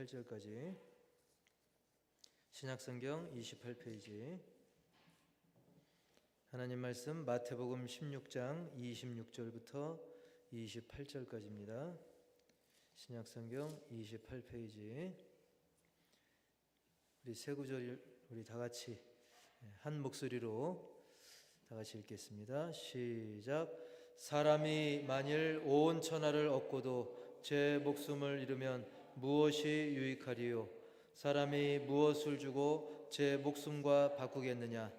28절까지 신약성경 28페이지 하나님 말씀 마태복음 16장 26절부터 28절까지입니다. 신약성경 28페이지 우리 세 구절 우리 다 같이 한 목소리로 다 같이 읽겠습니다. 시작. 사람이 만일 온 천하를 얻고도 제 목숨을 잃으면 무엇이 유익하리요? 사람이 무엇을 주고 제 목숨과 바꾸겠느냐?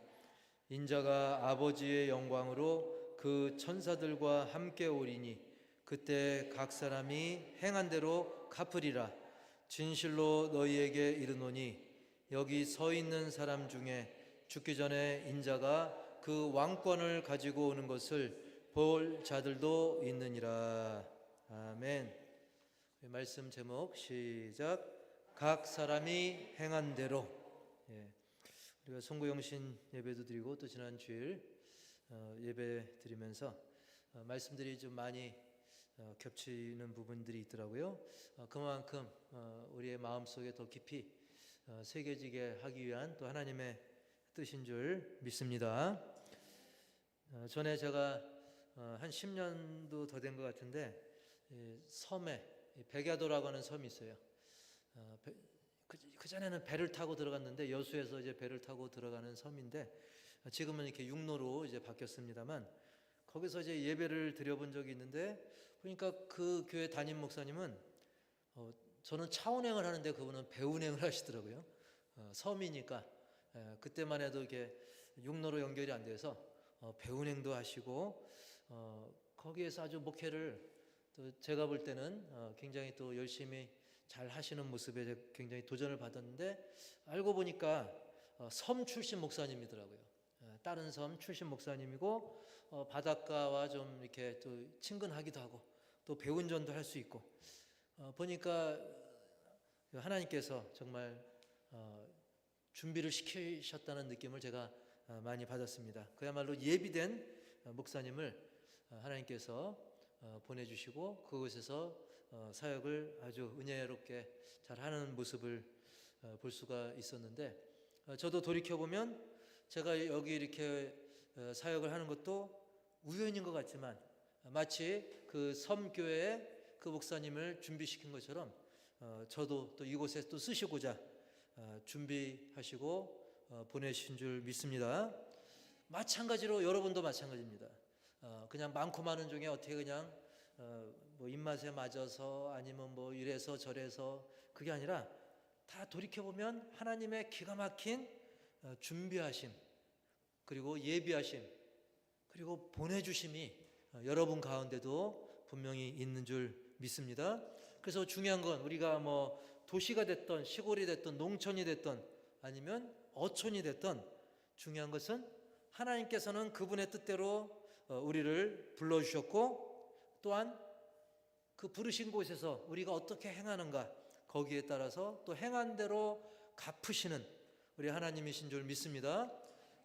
인자가 아버지의 영광으로 그 천사들과 함께 오리니 그때 각 사람이 행한 대로 갚으리라. 진실로 너희에게 이르노니 여기 서 있는 사람 중에 죽기 전에 인자가 그 왕권을 가지고 오는 것을 볼 자들도 있느니라. 아멘. 말씀 제목 시작. 각 사람이 행한 대로. 우리가 송구영신 예배도 드리고 또 지난 주일 예배 드리면서 말씀들이 좀 많이 겹치는 부분들이 있더라고요. 그만큼 우리의 마음속에 더 깊이 새겨지게 하기 위한 또 하나님의 뜻인 줄 믿습니다. 전에 제가 한 10년도 더 된 것 같은데 섬에 백야도라고 하는 섬이 있어요. 그 전에는 배를 타고 들어갔는데 여수에서 이제 배를 타고 들어가는 섬인데 지금은 이렇게 육로로 이제 바뀌었습니다만 거기서 이제 예배를 드려본 적이 있는데 보니까 그 교회 담임 목사님은 저는 차 운행을 하는데 그분은 배 운행을 하시더라고요. 섬이니까 그때만 해도 이렇게 육로로 연결이 안 돼서 배 운행도 하시고 거기에서 아주 목회를 또 제가 볼 때는 굉장히 또 열심히 잘 하시는 모습에 굉장히 도전을 받았는데 알고 보니까 섬 출신 목사님이더라고요. 다른 섬 출신 목사님이고 바닷가와 좀 이렇게 또 친근하기도 하고 또 배운전도 할 수 있고 보니까 하나님께서 정말 준비를 시키셨다는 느낌을 제가 많이 받았습니다. 그야말로 예비된 목사님을 하나님께서 보내주시고 그곳에서 사역을 아주 은혜롭게 잘하는 모습을 볼 수가 있었는데 저도 돌이켜보면 제가 여기 이렇게 사역을 하는 것도 우연인 것 같지만 마치 그 섬교회에 그 목사님을 준비시킨 것처럼 저도 또 이곳에 또 쓰시고자 준비하시고 보내신 줄 믿습니다. 마찬가지로 여러분도 마찬가지입니다. 그냥 많고 많은 중에 어떻게 그냥 뭐 입맛에 맞아서 아니면 뭐 이래서 저래서 그게 아니라 다 돌이켜보면 하나님의 기가 막힌 준비하심 그리고 예비하심 그리고 보내주심이 여러분 가운데도 분명히 있는 줄 믿습니다. 그래서 중요한 건 우리가 뭐 도시가 됐던 시골이 됐던 농촌이 됐던 아니면 어촌이 됐던 중요한 것은 하나님께서는 그분의 뜻대로 우리를 불러주셨고 또한 그 부르신 곳에서 우리가 어떻게 행하는가 거기에 따라서 또 행한 대로 갚으시는 우리 하나님이신 줄 믿습니다.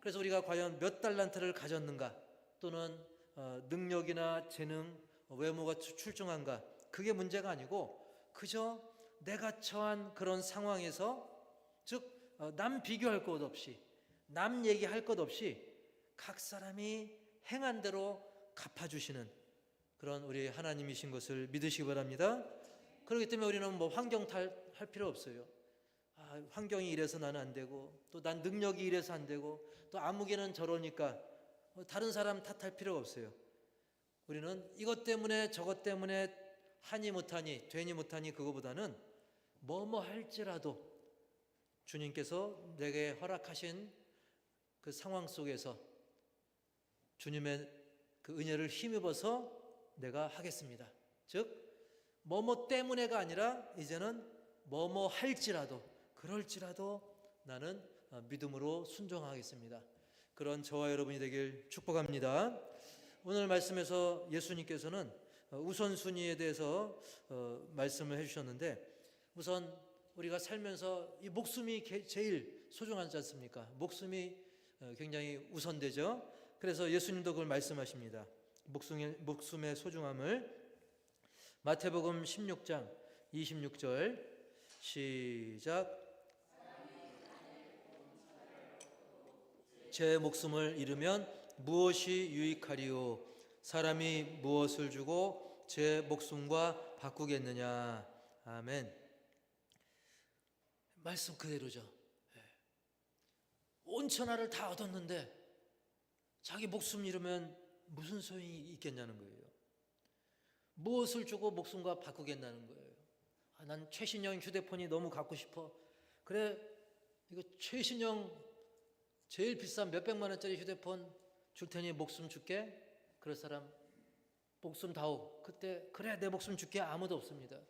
그래서 우리가 과연 몇 달란트를 가졌는가 또는 능력이나 재능, 외모가 출중한가 그게 문제가 아니고 그저 내가 처한 그런 상황에서 즉 남 비교할 것 없이 남 얘기할 것 없이 각 사람이 행한 대로 갚아주시는 그런 우리 하나님이신 것을 믿으시기 바랍니다. 그렇기 때문에 우리는 뭐 환경 탓할 필요 없어요. 환경이 이래서 나는 안 되고 또 난 능력이 이래서 안 되고 또 아무개는 저러니까 다른 사람 탓할 필요가 없어요. 우리는 이것 때문에 저것 때문에 하니 못하니 되니 못하니 그거보다는 뭐뭐 할지라도 주님께서 내게 허락하신 그 상황 속에서 주님의 그 은혜를 힘입어서 내가 하겠습니다. 즉 뭐뭐 때문에가 아니라 이제는 뭐뭐 할지라도 그럴지라도 나는 믿음으로 순종하겠습니다. 그런 저와 여러분이 되길 축복합니다. 오늘 말씀에서 예수님께서는 우선순위에 대해서 말씀을 해주셨는데 우선 우리가 살면서 이 목숨이 제일 소중하지 않습니까? 목숨이 굉장히 우선되죠. 그래서 예수님도 그걸 말씀하십니다. 목숨의 소중함을 마태복음 16장 26절 시작. 제 목숨을 잃으면 무엇이 유익하리요? 사람이 무엇을 주고 제 목숨과 바꾸겠느냐? 아멘. 말씀 그대로죠. 온 천하를 다 얻었는데 자기 목숨 잃으면 무슨 소용이 있겠냐는 거예요. 무엇을 주고 목숨과 바꾸겠다는 거예요. 난 최신형 휴대폰이 너무 갖고 싶어. 그래, 이거 최신형 제일 비싼 몇백만 원짜리 휴대폰 줄 테니 목숨 줄게. 그럴 사람 목숨 다오. 그때 그래 내 목숨 줄게. 아무도 없습니다.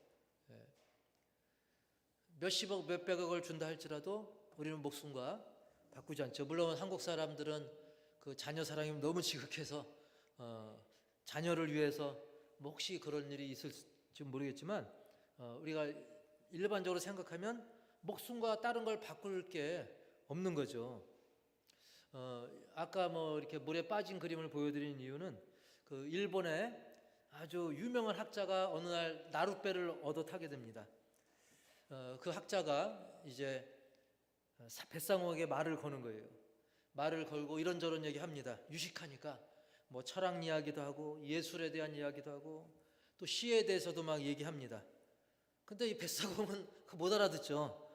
몇십억 몇백억을 준다 할지라도 우리는 목숨과 바꾸지 않죠. 물론 한국 사람들은 그 자녀 사랑이 너무 지극해서 자녀를 위해서 뭐 혹시 그런 일이 있을지 모르겠지만 우리가 일반적으로 생각하면 목숨과 다른 걸 바꿀 게 없는 거죠. 아까 뭐 이렇게 물에 빠진 그림을 보여드린 이유는 그 일본의 아주 유명한 학자가 어느 날 나룻배를 얻어 타게 됩니다. 그 학자가 이제 뱃상어에게 말을 거는 거예요. 말을 걸고 이런저런 얘기합니다. 유식하니까 뭐 철학 이야기도 하고 예술에 대한 이야기도 하고 또 시에 대해서도 막 얘기합니다. 근데 이 뱃사공은 못 알아듣죠.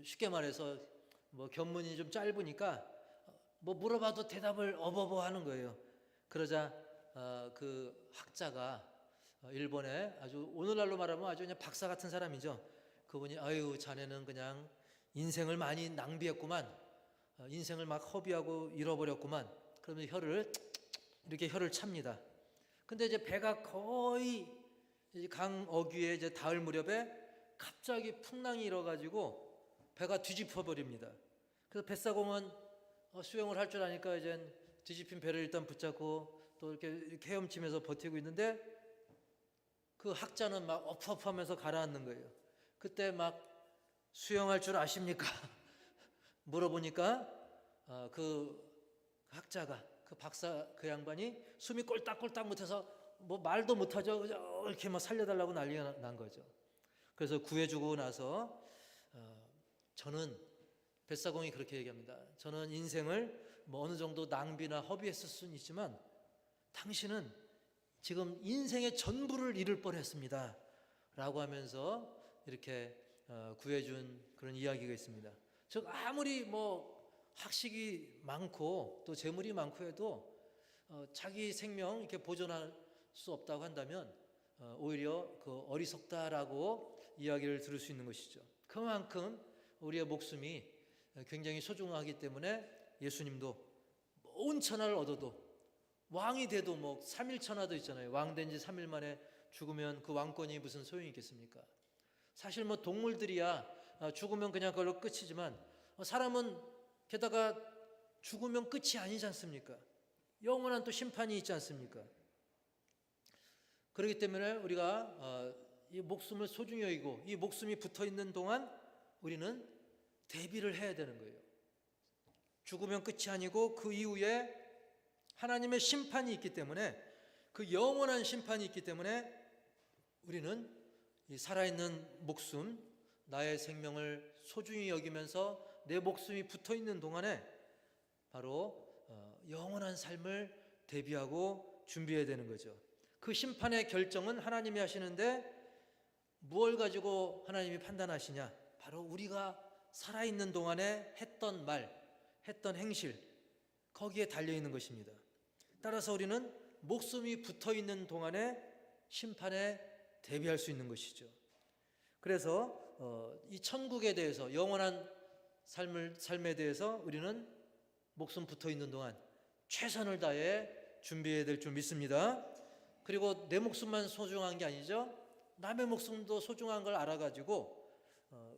쉽게 말해서 뭐 견문이 좀 짧으니까 뭐 물어봐도 대답을 어버버 하는 거예요. 그러자 그 학자가 일본의 아주 오늘날로 말하면 아주 그냥 박사 같은 사람이죠. 그분이 아유 자네는 그냥 인생을 많이 낭비했구만. 인생을 막 허비하고 잃어버렸구만. 그러면 이렇게 혀를 찹니다. 근데 이제 배가 거의 강 어귀에 이제 닿을 무렵에 갑자기 풍랑이 일어가지고 배가 뒤집어 버립니다. 그래서 뱃사공은 수영을 할 줄 아니까 이제 뒤집힌 배를 일단 붙잡고 또 이렇게 헤엄치면서 버티고 있는데 그 학자는 막 엎하면서 가라앉는 거예요. 그때 막 수영할 줄 아십니까? 물어보니까 그 학자가 그 박사 그 양반이 숨이 꼴딱꼴딱 못해서 뭐 말도 못하죠. 이렇게 막 살려달라고 난리가 난 거죠. 그래서 구해주고 나서 저는 뱃사공이 그렇게 얘기합니다. 저는 인생을 뭐 어느 정도 낭비나 허비했을 수는 있지만 당신은 지금 인생의 전부를 잃을 뻔했습니다. 라고 하면서 이렇게 구해준 그런 이야기가 있습니다. 즉 아무리 뭐 학식이 많고 또 재물이 많고 해도 자기 생명 이렇게 보존할 수 없다고 한다면 오히려 그 어리석다라고 이야기를 들을 수 있는 것이죠. 그만큼 우리의 목숨이 굉장히 소중하기 때문에 예수님도 온 천하를 얻어도 왕이 돼도 뭐 3일 천하도 있잖아요. 왕 된 지 3일 만에 죽으면 그 왕권이 무슨 소용이 있겠습니까? 사실 뭐 동물들이야 죽으면 그냥 그걸로 끝이지만 사람은 게다가 죽으면 끝이 아니지 않습니까? 영원한 또 심판이 있지 않습니까? 그렇기 때문에 우리가 이 목숨을 소중히 여기고 이 목숨이 붙어있는 동안 우리는 대비를 해야 되는 거예요. 죽으면 끝이 아니고 그 이후에 하나님의 심판이 있기 때문에 그 영원한 심판이 있기 때문에 우리는 이 살아있는 목숨, 나의 생명을 소중히 여기면서 내 목숨이 붙어있는 동안에 바로 영원한 삶을 대비하고 준비해야 되는 거죠. 그 심판의 결정은 하나님이 하시는데 무엇을 가지고 하나님이 판단하시냐? 바로 우리가 살아있는 동안에 했던 말, 했던 행실 거기에 달려있는 것입니다. 따라서 우리는 목숨이 붙어있는 동안에 심판에 대비할 수 있는 것이죠. 그래서 이 천국에 대해서 영원한 삶에 대해서 우리는 목숨 붙어있는 동안 최선을 다해 준비해야 될 줄 믿습니다. 그리고 내 목숨만 소중한 게 아니죠. 남의 목숨도 소중한 걸 알아가지고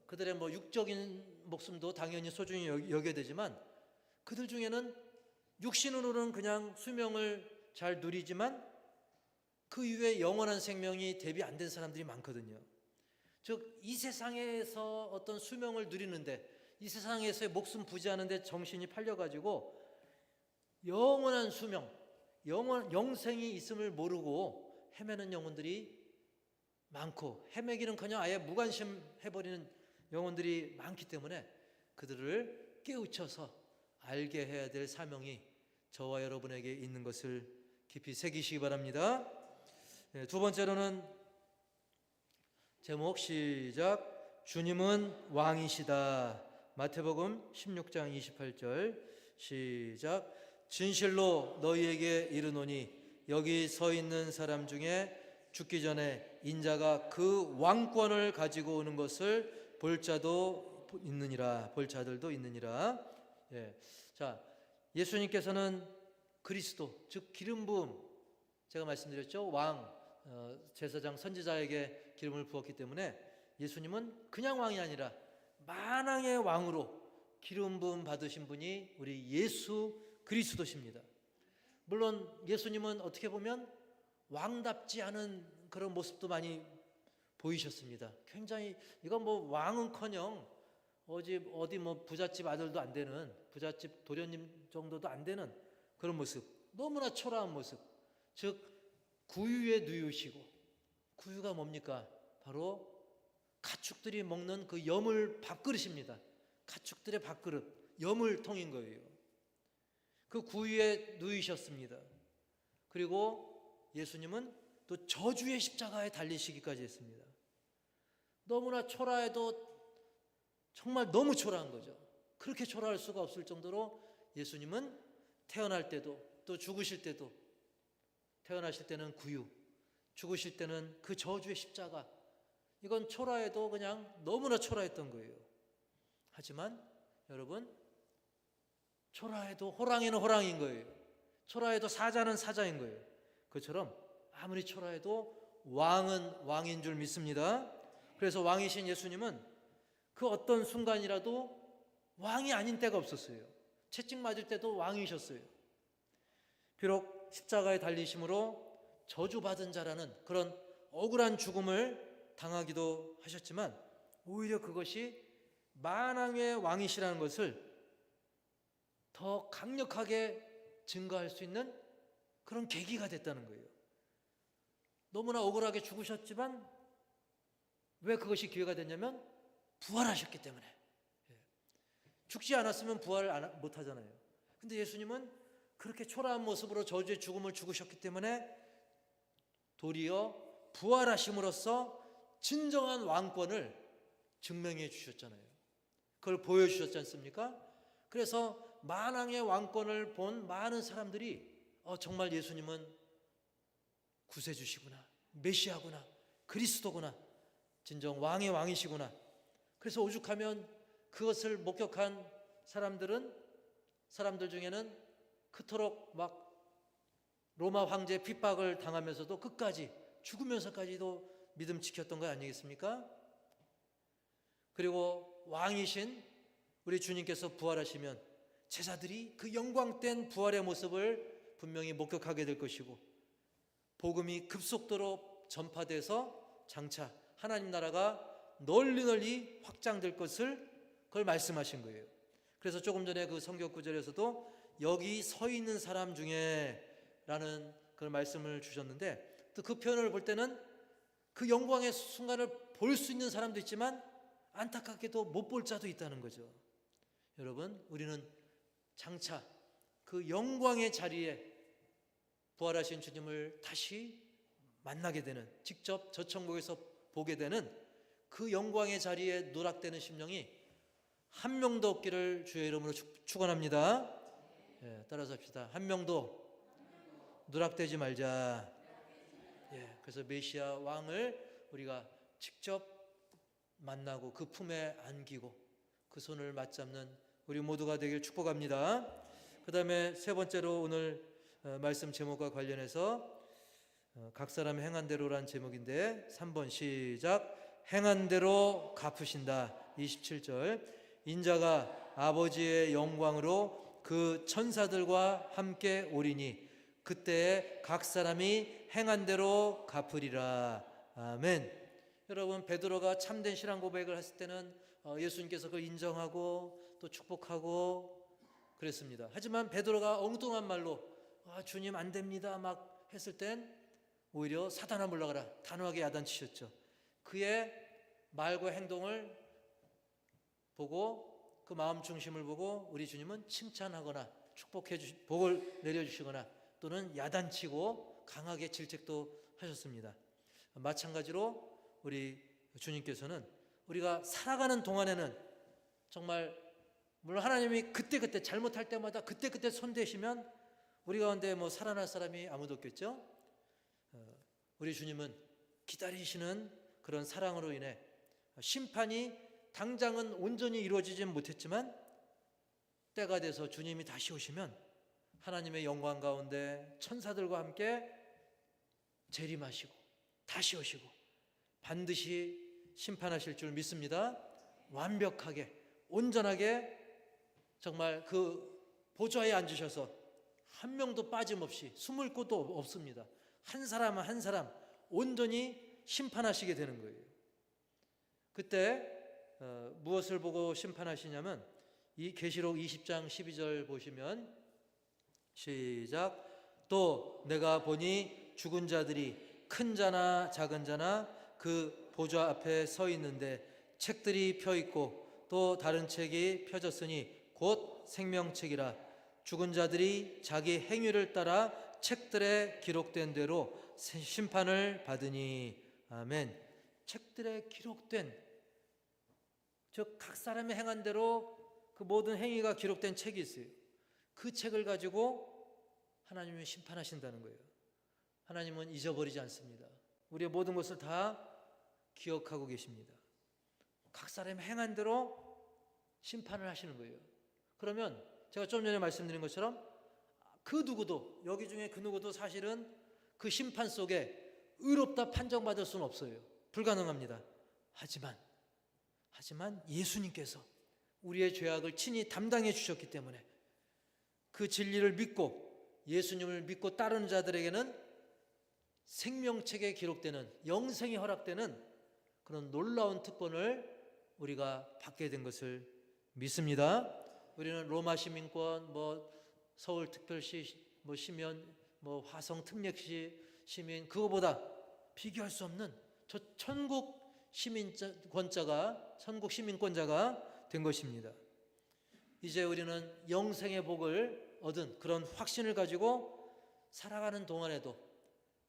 그들의 뭐 육적인 목숨도 당연히 소중히 여겨야 되지만 그들 중에는 육신으로는 그냥 수명을 잘 누리지만 그 이후에 영원한 생명이 대비 안 된 사람들이 많거든요. 즉 이 세상에서 어떤 수명을 누리는데 이 세상에서의 목숨 부지하는데 정신이 팔려가지고 영원한 수명, 영생이 있음을 모르고 헤매는 영혼들이 많고 헤매기는커녕 아예 무관심해버리는 영혼들이 많기 때문에 그들을 깨우쳐서 알게 해야 될 사명이 저와 여러분에게 있는 것을 깊이 새기시기 바랍니다. 두 번째로는 제목 시작. 주님은 왕이시다. 마태복음 16장 28절 시작. 진실로 너희에게 이르노니 여기 서 있는 사람 중에 죽기 전에 인자가 그 왕권을 가지고 오는 것을 볼 자도 있느니라. 볼 자들도 있느니라. 자, 예수님께서는 그리스도, 즉 기름 부음, 제가 말씀드렸죠. 왕, 제사장, 선지자에게 기름을 부었기 때문에 예수님은 그냥 왕이 아니라 만왕의 왕으로 기름 부음 받으신 분이 우리 예수 그리스도십니다. 물론 예수님은 어떻게 보면 왕답지 않은 그런 모습도 많이 보이셨습니다. 굉장히 이건 뭐 왕은커녕 어디 뭐 부잣집 아들도 안 되는, 부잣집 도련님 정도도 안 되는 그런 모습, 너무나 초라한 모습, 즉 구유에 누유시고, 구유가 뭡니까? 바로 가축들이 먹는 그 여물 밥그릇입니다. 가축들의 밥그릇, 여물통인 거예요. 그 구유에 누이셨습니다. 그리고 예수님은 또 저주의 십자가에 달리시기까지 했습니다. 너무나 초라해도 정말 너무 초라한 거죠. 그렇게 초라할 수가 없을 정도로 예수님은 태어날 때도 또 죽으실 때도, 태어나실 때는 구유, 죽으실 때는 그 저주의 십자가, 이건 초라해도 그냥 너무나 초라했던 거예요. 하지만 여러분, 초라해도 호랑이는 호랑이인 거예요. 초라해도 사자는 사자인 거예요. 그처럼 아무리 초라해도 왕은 왕인 줄 믿습니다. 그래서 왕이신 예수님은 그 어떤 순간이라도 왕이 아닌 때가 없었어요. 채찍 맞을 때도 왕이셨어요. 비록 십자가에 달리심으로 저주받은 자라는 그런 억울한 죽음을 당하기도 하셨지만 오히려 그것이 만왕의 왕이시라는 것을 더 강력하게 증거할 수 있는 그런 계기가 됐다는 거예요. 너무나 억울하게 죽으셨지만 왜 그것이 기회가 됐냐면 부활하셨기 때문에. 죽지 않았으면 부활 못 하잖아요. 근데 예수님은 그렇게 초라한 모습으로 저주의 죽음을 죽으셨기 때문에 도리어 부활하심으로써 진정한 왕권을 증명해 주셨잖아요. 그걸 보여주셨지 않습니까? 그래서 만왕의 왕권을 본 많은 사람들이 정말 예수님은 구세주시구나, 메시아구나, 그리스도구나, 진정 왕의 왕이시구나. 그래서 오죽하면 그것을 목격한 사람들 중에는 그토록 막 로마 황제의 핍박을 당하면서도 끝까지 죽으면서까지도 믿음 지켰던 거 아니겠습니까? 그리고 왕이신 우리 주님께서 부활하시면 제자들이 그 영광된 부활의 모습을 분명히 목격하게 될 것이고, 복음이 급속도로 전파돼서 장차 하나님 나라가 널리 확장될 것을 그걸 말씀하신 거예요. 그래서 조금 전에 그 성경 구절에서도 여기 서 있는 사람 중에 라는 그런 말씀을 주셨는데, 또 그 표현을 볼 때는 그 영광의 순간을 볼 수 있는 사람도 있지만 안타깝게도 못 볼 자도 있다는 거죠. 여러분, 우리는 장차 그 영광의 자리에 부활하신 주님을 다시 만나게 되는, 직접 저 천국에서 보게 되는 그 영광의 자리에 누락되는 심령이 한 명도 없기를 주의 이름으로 축원합니다. 따라서 합시다. 한 명도 누락되지 말자. 그래서 메시아 왕을 우리가 직접 만나고 그 품에 안기고 그 손을 맞잡는 우리 모두가 되길 축복합니다. 그 다음에 세 번째로 오늘 말씀 제목과 관련해서 각 사람 행한 대로란 제목인데 3번 시작. 행한 대로 갚으신다. 27절. 인자가 아버지의 영광으로 그 천사들과 함께 오리니 그때에 각 사람이 행한 대로 갚으리라. 아멘. 여러분, 베드로가 참된 신앙 고백을 했을 때는 예수님께서 그걸 인정하고 또 축복하고 그랬습니다. 하지만 베드로가 엉뚱한 말로 주님 안 됩니다 막 했을 땐 오히려 사단아 물러가라 단호하게 야단치셨죠. 그의 말과 행동을 보고 그 마음 중심을 보고 우리 주님은 칭찬하거나 복을 내려주시거나 또는 야단치고 강하게 질책도 하셨습니다. 마찬가지로 우리 주님께서는 우리가 살아가는 동안에는 정말 물론 하나님이 그때그때 잘못할 때마다 그때그때 손대시면 우리 가운데 뭐 살아날 사람이 아무도 없겠죠. 우리 주님은 기다리시는 그런 사랑으로 인해 심판이 당장은 온전히 이루어지지 못했지만 때가 돼서 주님이 다시 오시면 하나님의 영광 가운데 천사들과 함께 재림하시고 다시 오시고 반드시 심판하실 줄 믿습니다. 완벽하게 온전하게 정말 그 보좌에 앉으셔서 한 명도 빠짐없이 숨을 곳도 없습니다. 한 사람 한 사람 온전히 심판하시게 되는 거예요. 그때 무엇을 보고 심판하시냐면 이 계시록 20장 12절 보시면 시작. 또 내가 보니 죽은 자들이 큰 자나 작은 자나 그 보좌 앞에 서 있는데 책들이 펴 있고 또 다른 책이 펴졌으니 곧 생명책이라. 죽은 자들이 자기 행위를 따라 책들에 기록된 대로 심판을 받으니. 아멘. 책들에 기록된, 즉 각 사람의 행한 대로 그 모든 행위가 기록된 책이 있어요. 그 책을 가지고 하나님이 심판하신다는 거예요. 하나님은 잊어버리지 않습니다. 우리의 모든 것을 다 기억하고 계십니다. 각 사람의 행한 대로 심판을 하시는 거예요. 그러면 제가 좀 전에 말씀드린 것처럼 그 누구도, 여기 중에 그 누구도 사실은 그 심판 속에 의롭다 판정받을 수는 없어요. 불가능합니다. 하지만 예수님께서 우리의 죄악을 친히 담당해 주셨기 때문에 그 진리를 믿고 예수님을 믿고 따르는 자들에게는 생명책에 기록되는, 영생이 허락되는 그런 놀라운 특권을 우리가 받게 된 것을 믿습니다. 우리는 로마 시민권, 서울특별시 시면, 화성 특례시 시민, 그거보다 비교할 수 없는 저 천국 시민권자가 된 것입니다. 이제 우리는 영생의 복을 얻은 그런 확신을 가지고 살아가는 동안에도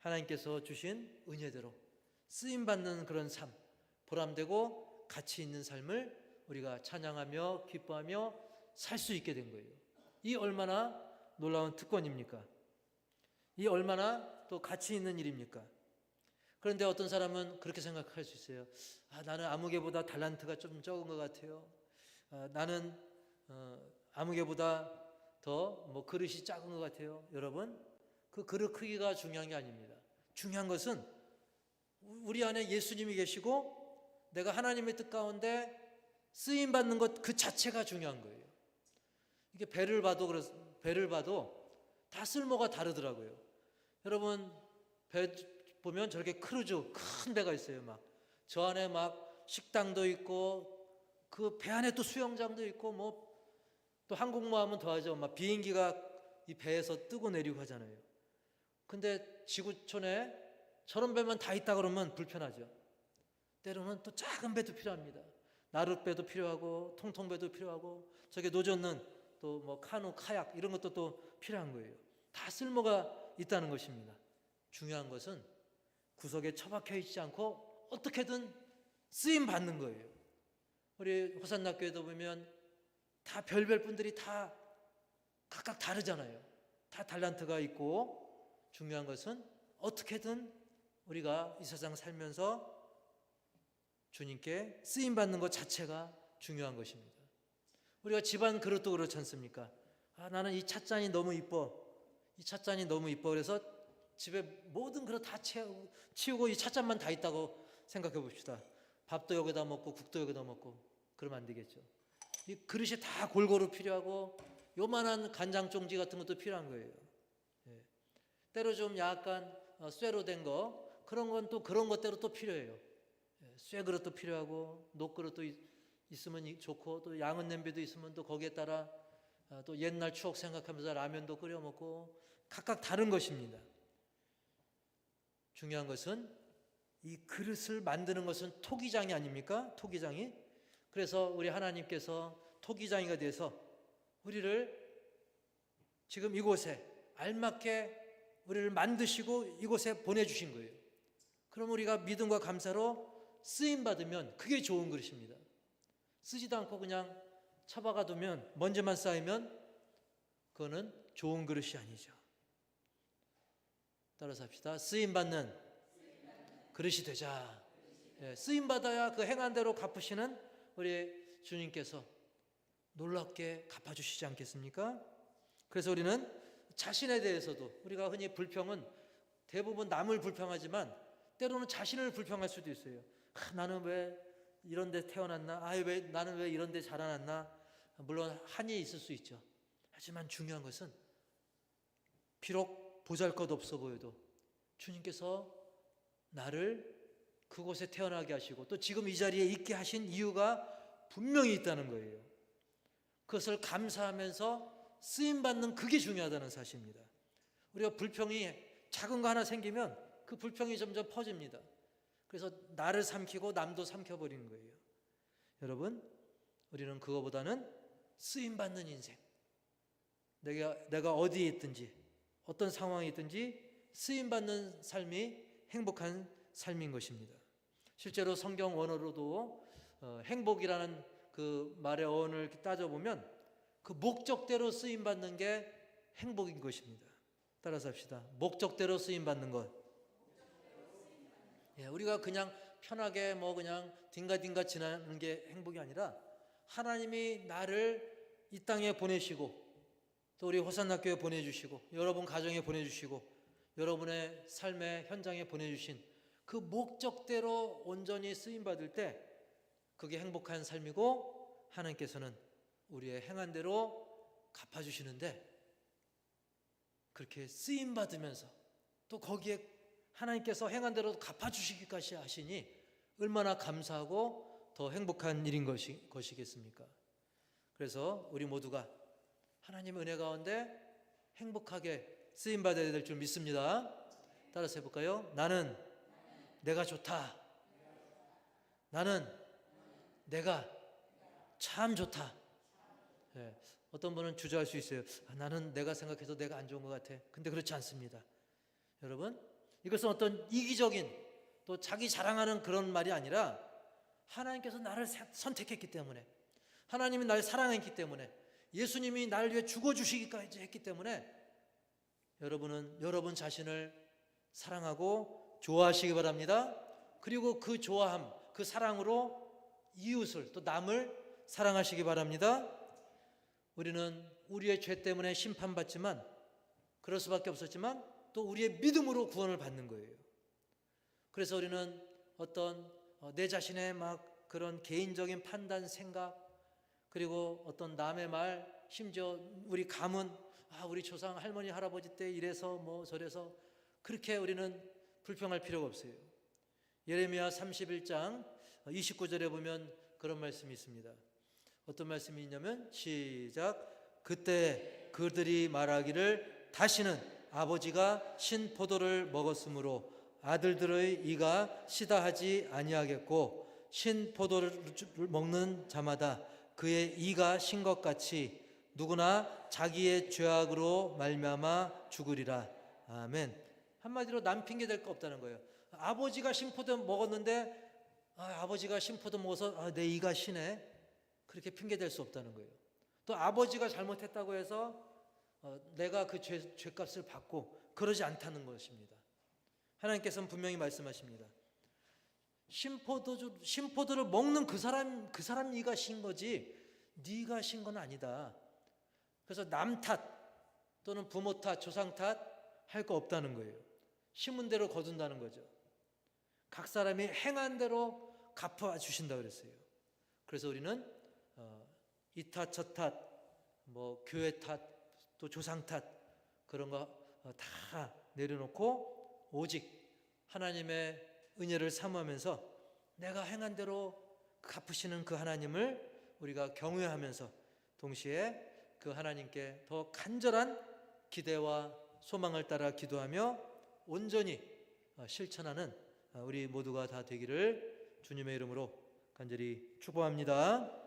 하나님께서 주신 은혜대로 쓰임받는 그런 삶, 보람되고 가치 있는 삶을 우리가 찬양하며 기뻐하며 살 수 있게 된 거예요. 이 얼마나 놀라운 특권입니까? 이 얼마나 또 가치 있는 일입니까? 그런데 어떤 사람은 그렇게 생각할 수 있어요. 나는 아무개보다 달란트가 좀 적은 것 같아요. 나는 아무개보다 더 그릇이 작은 것 같아요. 여러분, 그 그릇 크기가 중요한 게 아닙니다. 중요한 것은 우리 안에 예수님이 계시고 내가 하나님의 뜻 가운데 쓰임받는 것 그 자체가 중요한 거예요. 이게 배를 봐도 다 쓸모가 다르더라고요. 여러분, 배 보면 저렇게 크루즈 큰 배가 있어요. 저 안에 식당도 있고 그 배 안에 또 수영장도 있고 또 항공모함은 더하죠. 비행기가 이 배에서 뜨고 내리고 하잖아요. 근데 지구촌에 저런 배만 다 있다 그러면 불편하죠. 때로는 또 작은 배도 필요합니다. 나룻배도 필요하고 통통배도 필요하고 저게 노젓는 또 카누, 카약 이런 것도 또 필요한 거예요. 다 쓸모가 있다는 것입니다. 중요한 것은 구석에 처박혀 있지 않고 어떻게든 쓰임 받는 거예요. 우리 호산나교회도 보면 다 별별 분들이 다 각각 다르잖아요. 다 달란트가 있고 중요한 것은 어떻게든 우리가 이 세상 살면서 주님께 쓰임 받는 것 자체가 중요한 것입니다. 우리가 집안 그릇도 그렇지 않습니까? 나는 이 찻잔이 너무 이뻐. 이 찻잔이 너무 이뻐. 그래서 집에 모든 그릇 다 치우고 이 찻잔만 다 있다고 생각해 봅시다. 밥도 여기다 먹고 국도 여기다 먹고 그러면 안 되겠죠. 이 그릇이 다 골고루 필요하고 요만한 간장 종지 같은 것도 필요한 거예요. 때로 좀 약간 쇠로 된 거 그런 건 또 그런 것대로 또 필요해요. 쇠 그릇도 필요하고 녹 그릇도 있으면 좋고 또 양은 냄비도 있으면 또 거기에 따라 또 옛날 추억 생각하면서 라면도 끓여 먹고 각각 다른 것입니다. 중요한 것은 이 그릇을 만드는 것은 토기장이 아닙니까? 토기장이. 그래서 우리 하나님께서 토기장이가 돼서 우리를 지금 이곳에 알맞게 우리를 만드시고 이곳에 보내주신 거예요. 그럼 우리가 믿음과 감사로 쓰임받으면 그게 좋은 그릇입니다. 쓰지도 않고 그냥 처박아 두면 먼지만 쌓이면 그거는 좋은 그릇이 아니죠. 따라서 합시다. 쓰임받는 그릇이 되자. 쓰임받아야 그 행한 대로 갚으시는 우리 주님께서 놀랍게 갚아주시지 않겠습니까? 그래서 우리는 자신에 대해서도, 우리가 흔히 불평은 대부분 남을 불평하지만 때로는 자신을 불평할 수도 있어요. 나는 왜 이런 데 태어났나? 나는 왜 이런 데 자라났나? 물론 한이 있을 수 있죠. 하지만 중요한 것은 비록 보잘것없어 보여도 주님께서 나를 그곳에 태어나게 하시고 또 지금 이 자리에 있게 하신 이유가 분명히 있다는 거예요. 그것을 감사하면서 쓰임받는 그게 중요하다는 사실입니다. 우리가 불평이 작은 거 하나 생기면 그 불평이 점점 퍼집니다. 그래서 나를 삼키고 남도 삼켜버리는 거예요. 여러분, 우리는 그거보다는 쓰임받는 인생, 내가 어디에 있든지 어떤 상황에 있든지 쓰임받는 삶이 행복한 삶인 것입니다. 실제로 성경 원어로도 행복이라는 그 말의 어원을 따져보면 그 목적대로 쓰임받는 게 행복인 것입니다. 따라서 합시다. 목적대로 쓰임받는 것. 우리가 그냥 편하게 그냥 딩가딩가 지나는 게 행복이 아니라 하나님이 나를 이 땅에 보내시고 또 우리 호산나교회 보내주시고 여러분 가정에 보내주시고 여러분의 삶의 현장에 보내주신 그 목적대로 온전히 쓰임받을 때 그게 행복한 삶이고 하나님께서는 우리의 행한 대로 갚아주시는데 그렇게 쓰임받으면서 또 거기에 하나님께서 행한 대로 갚아주시기까지 하시니 얼마나 감사하고 더 행복한 일인 것이겠습니까? 그래서 우리 모두가 하나님의 은혜 가운데 행복하게 쓰임받아야 될 줄 믿습니다. 따라서 해볼까요? 나는 내가 좋다. 나는 내가 참 좋다. 어떤 분은 주저할 수 있어요. 나는 내가 생각해도 내가 안 좋은 것 같아. 근데 그렇지 않습니다. 여러분, 이것은 어떤 이기적인 또 자기 자랑하는 그런 말이 아니라 하나님께서 나를 선택했기 때문에, 하나님이 나를 사랑했기 때문에, 예수님이 나를 위해 죽어주시기까지 했기 때문에 여러분은 여러분 자신을 사랑하고 좋아하시기 바랍니다. 그리고 그 좋아함, 그 사랑으로 이웃을 또 남을 사랑하시기 바랍니다. 우리는 우리의 죄 때문에 심판받지만 그럴 수밖에 없었지만 또 우리의 믿음으로 구원을 받는 거예요. 그래서 우리는 어떤 내 자신의 그런 개인적인 판단, 생각, 그리고 어떤 남의 말, 심지어 우리 가문, 우리 조상 할머니 할아버지 때 이래서 저래서 그렇게 우리는 불평할 필요가 없어요. 예레미야 31장 29절에 보면 그런 말씀이 있습니다. 어떤 말씀이 있냐면 시작. 그때 그들이 말하기를 다시는 아버지가 신 포도를 먹었으므로 아들들의 이가 시다 하지 아니하겠고 신 포도를 먹는 자마다 그의 이가 신 것 같이 누구나 자기의 죄악으로 말미암아 죽으리라. 아멘. 한마디로 남 핑계 댈 거 없다는 거예요. 아버지가 신포도 먹었는데 아버지가 신포도 먹어서 내 이가 시네. 그렇게 핑계 댈 수 없다는 거예요. 또 아버지가 잘못했다고 해서 내가 그 죄값을 받고 그러지 않다는 것입니다. 하나님께서는 분명히 말씀하십니다. 신포도를 먹는 그 사람 이가 신 거지 네가 신 건 아니다. 그래서 남 탓 또는 부모 탓, 조상 탓 할 거 없다는 거예요. 심은 대로 거둔다는 거죠. 각 사람이 행한 대로 갚아주신다 그랬어요. 그래서 우리는 이 탓, 저 탓, 교회 탓, 또 조상 탓 그런 거 다 내려놓고 오직 하나님의 은혜를 사모하면서 내가 행한 대로 갚으시는 그 하나님을 우리가 경외하면서 동시에 그 하나님께 더 간절한 기대와 소망을 따라 기도하며 온전히 실천하는 우리 모두가 다 되기를 주님의 이름으로 간절히 축복합니다.